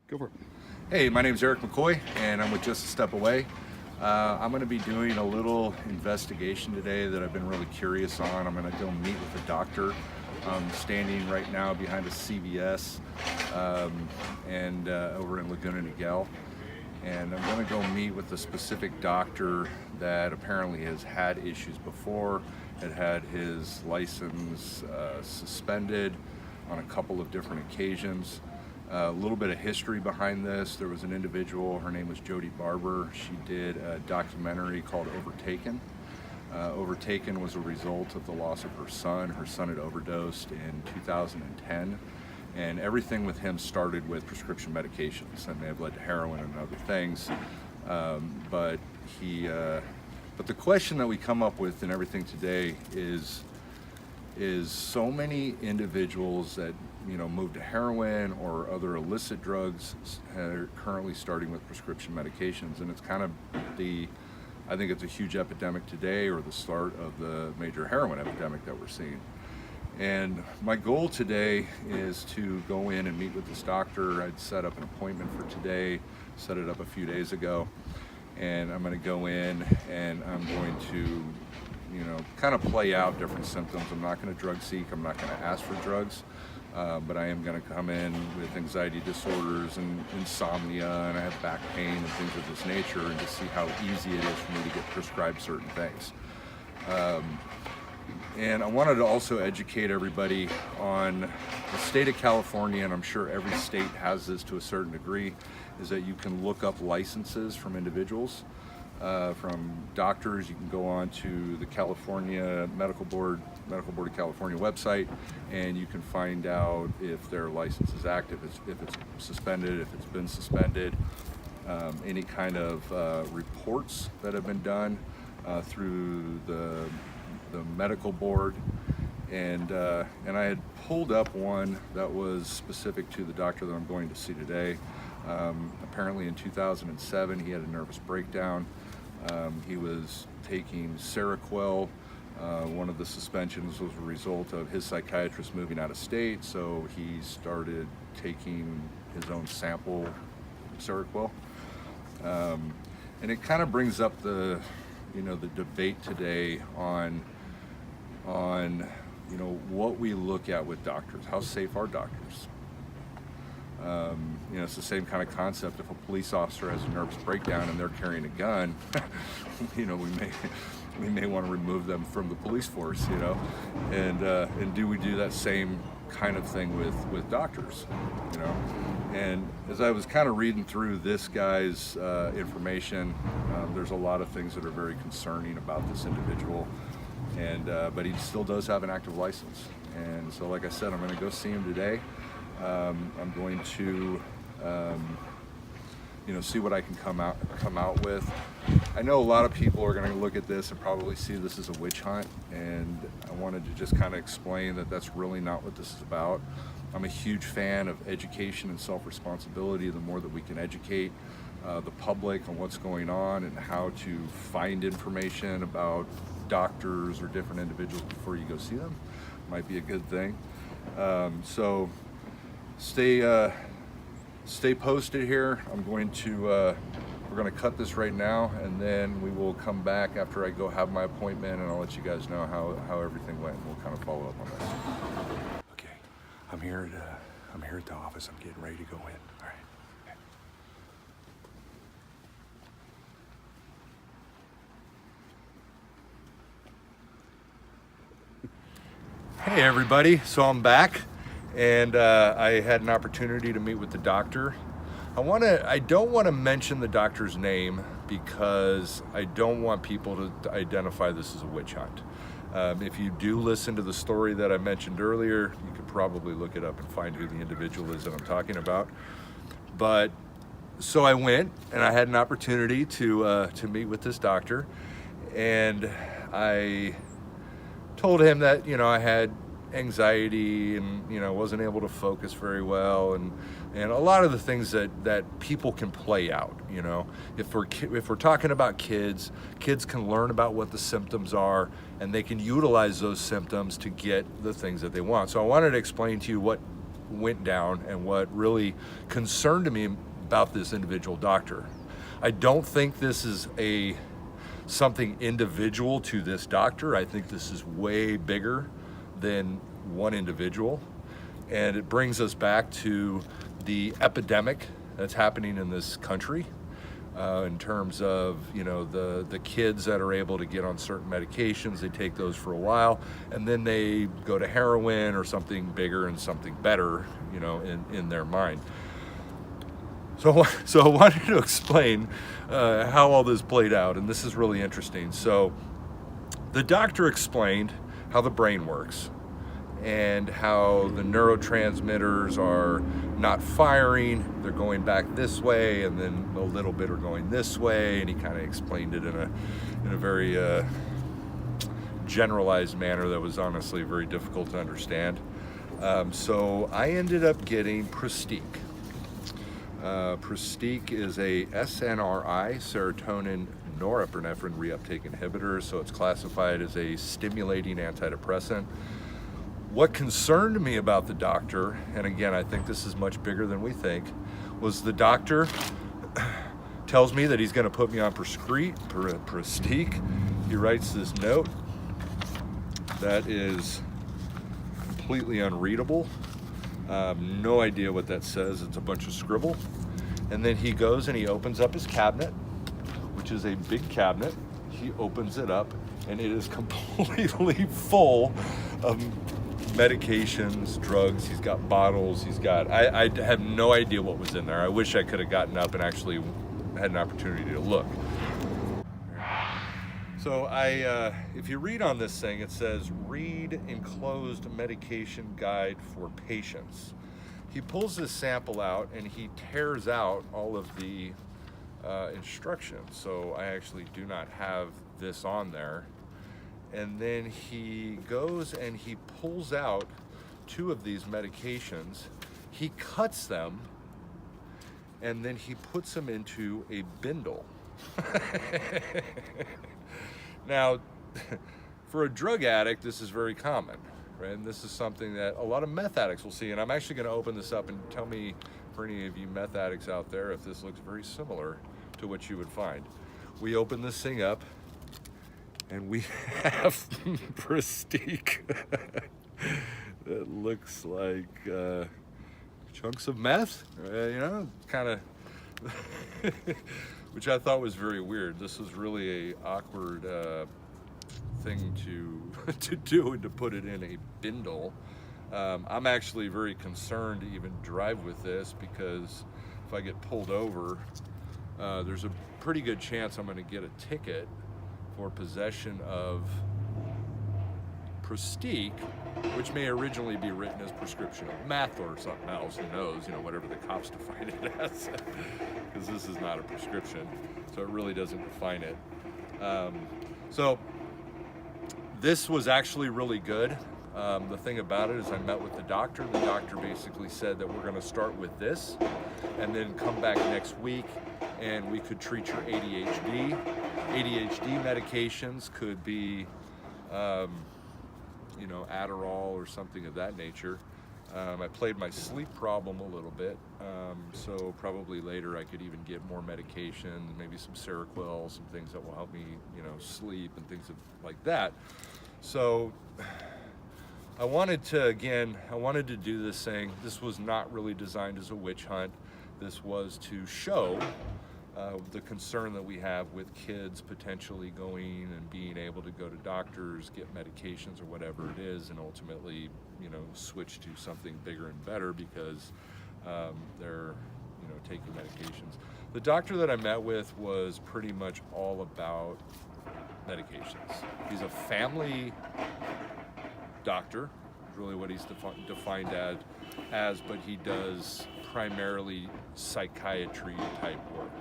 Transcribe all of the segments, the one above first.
Go for it. Hey, my name is Eric McCoy, and I'm with Just a Step Away. I'm going to be doing a little investigation today that I've been really curious on. I'm going to go meet with a doctor. I'm standing right now behind a CVS and over in Laguna Niguel. And I'm going to go meet with a specific doctor that apparently has had issues before, had his license suspended on a couple of different occasions. A little bit of history behind this. There was an individual, her name was Jody Barber. She did a documentary called Overtaken. Overtaken was a result of the loss of her son. Her son had overdosed in 2010. And everything with him started with prescription medications, and they have led to heroin and other things. But the question that we come up with in everything today is so many individuals that move to heroin or other illicit drugs are currently starting with prescription medications, and it's kind of I think it's a huge epidemic today, or the start of the major heroin epidemic that we're seeing. And my goal today is to go in and meet with this doctor. I'd set up an appointment for today, set it up a few days ago, and I'm going to go in and I'm going to kind of play out different symptoms. I'm not going to drug seek, I'm not going to ask for drugs, but I am going to come in with anxiety disorders and insomnia, and I have back pain and things of this nature, and to see how easy it is for me to get prescribed certain things. And I wanted to also educate everybody on the state of California, and I'm sure every state has this to a certain degree, is that you can look up licenses from individuals, from doctors. You can go on to the California Medical Board of California website, and you can find out if their license is active, if it's suspended, if it's been suspended, any kind of reports that have been done through the medical board, and I had pulled up one that was specific to the doctor that I'm going to see today. Apparently in 2007 he had a nervous breakdown. He was taking Seroquel. One of the suspensions was a result of his psychiatrist moving out of state, so he started taking his own sample Seroquel. And it kind of brings up the debate today on what we look at with doctors. How safe are doctors? It's the same kind of concept. If a police officer has a nervous breakdown and they're carrying a gun, we may want to remove them from the police force, and do we do that same kind of thing with doctors, And as I was kind of reading through this guy's information, there's a lot of things that are very concerning about this individual, and but he still does have an active license. And so, like I said, I'm going to go see him today. I'm going to see what I can come out with. I know a lot of people are going to look at this and probably see this as a witch hunt, and I wanted to just kind of explain that that's really not what this is about. I'm a huge fan of education and self-responsibility. The more that we can educate the public on what's going on and how to find information about doctors or different individuals before you go see them, might be a good thing. So stay posted here. We're going to cut this right now, and then we will come back after I go have my appointment, and I'll let you guys know how everything went, and we'll kind of follow up on this. Okay, I'm here at the office. I'm getting ready to go in. All right. Hey everybody, so I'm back, and I had an opportunity to meet with the doctor. I don't want to mention the doctor's name because I don't want people to identify this as a witch hunt. If you do listen to the story that I mentioned earlier, you could probably look it up and find who the individual is that I'm talking about. But so I went and I had an opportunity to meet with this doctor, and I told him that I had anxiety and wasn't able to focus very well, and a lot of the things that people can play out. If we're talking about kids can learn about what the symptoms are, and they can utilize those symptoms to get the things that they want. So I wanted to explain to you what went down and what really concerned me about this individual doctor. I don't think this is something individual to this doctor. I think this is way bigger than one individual. And it brings us back to the epidemic that's happening in this country in terms of, the kids that are able to get on certain medications. They take those for a while and then they go to heroin or something bigger and something better, in their mind. So I wanted to explain how all this played out, and this is really interesting. So the doctor explained how the brain works and how the neurotransmitters are not firing, they're going back this way, and then a little bit are going this way, and he kind of explained it in a very generalized manner that was honestly very difficult to understand. So I ended up getting Pristiq. Pristiq is a SNRI, serotonin norepinephrine reuptake inhibitor, so it's classified as a stimulating antidepressant. What concerned me about the doctor, and again, I think this is much bigger than we think, was the doctor tells me that he's going to put me on Pristiq. He writes this note that is completely unreadable. No idea what that says. It's a bunch of scribble. And then he goes and he opens up his cabinet, which is a big cabinet. He opens it up and it is completely full of medications, drugs. He's got bottles. I have no idea what was in there. I wish I could have gotten up and actually had an opportunity to look. So if you read on this thing, it says, read enclosed medication guide for patients. He pulls this sample out and he tears out all of the instructions. So I actually do not have this on there. And then he goes and he pulls out 2 of these medications. He cuts them and then he puts them into a bindle. Now, for a drug addict, this is very common, right? And this is something that a lot of meth addicts will see. And I'm actually going to open this up and tell me, for any of you meth addicts out there, if this looks very similar to what you would find. We open this thing up, and we have Pristiq. It looks like chunks of meth, kind of. Which I thought was very weird. This was really a awkward thing to do and to put it in a bindle. I'm actually very concerned to even drive with this because if I get pulled over, there's a pretty good chance I'm going to get a ticket for possession of Pristiq, which may originally be written as prescription of meth or something else. Who knows? Whatever the cops define it as, because this is not a prescription, so it really doesn't define it. So this was actually really good. The thing about it is I met with the doctor. The doctor basically said that we're going to start with this and then come back next week and we could treat your ADHD. ADHD medications could be Adderall or something of that nature. I played my sleep problem a little bit, so probably later I could even get more medication, maybe some Seroquel, some things that will help me, sleep and things like that. So I wanted to do this thing. This was not really designed as a witch hunt. This was to show the concern that we have with kids potentially going and being able to go to doctors, get medications or whatever it is, and ultimately, switch to something bigger and better because they're, taking medications. The doctor that I met with was pretty much all about medications. He's a family doctor, is really what he's defined as, but he does primarily psychiatry type work.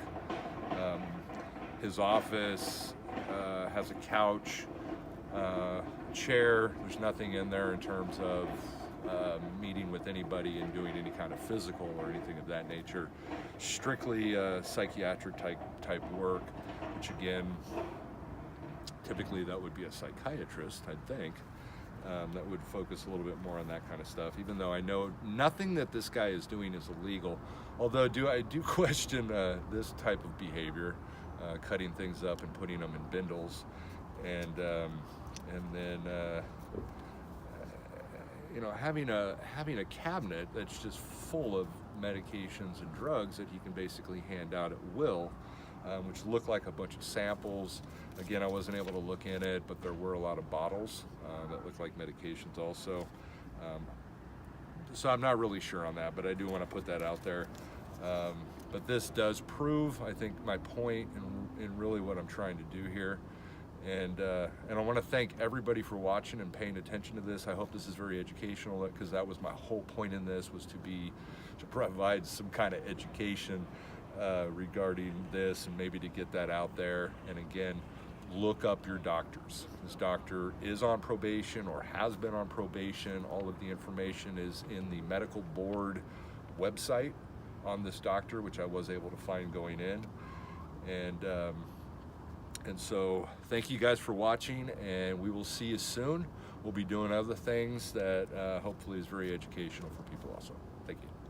His office has a couch, chair. There's nothing in there in terms of meeting with anybody and doing any kind of physical or anything of that nature. Strictly psychiatric type work, which again, typically that would be a psychiatrist, I'd think. that would focus a little bit more on that kind of stuff, even though I know nothing that this guy is doing is illegal. Although I do question this type of behavior, cutting things up and putting them in bindles, and then you know, having a cabinet that's just full of medications and drugs that he can basically hand out at will, which look like a bunch of samples. Again, I wasn't able to look in it, but there were a lot of bottles that looked like medications also. So I'm not really sure on that, but I do want to put that out there. But this does prove, I think, my point and really what I'm trying to do here. And I want to thank everybody for watching and paying attention to this. I hope this is very educational, because that was my whole point in this, was to provide some kind of education regarding this, and maybe to get that out there. And again, look up your doctors. This doctor is on probation or has been on probation. All of the information is in the medical board website on this doctor, which I was able to find going in. And so thank you guys for watching, and we will see you soon. We'll be doing other things that hopefully is very educational for people also. Thank you.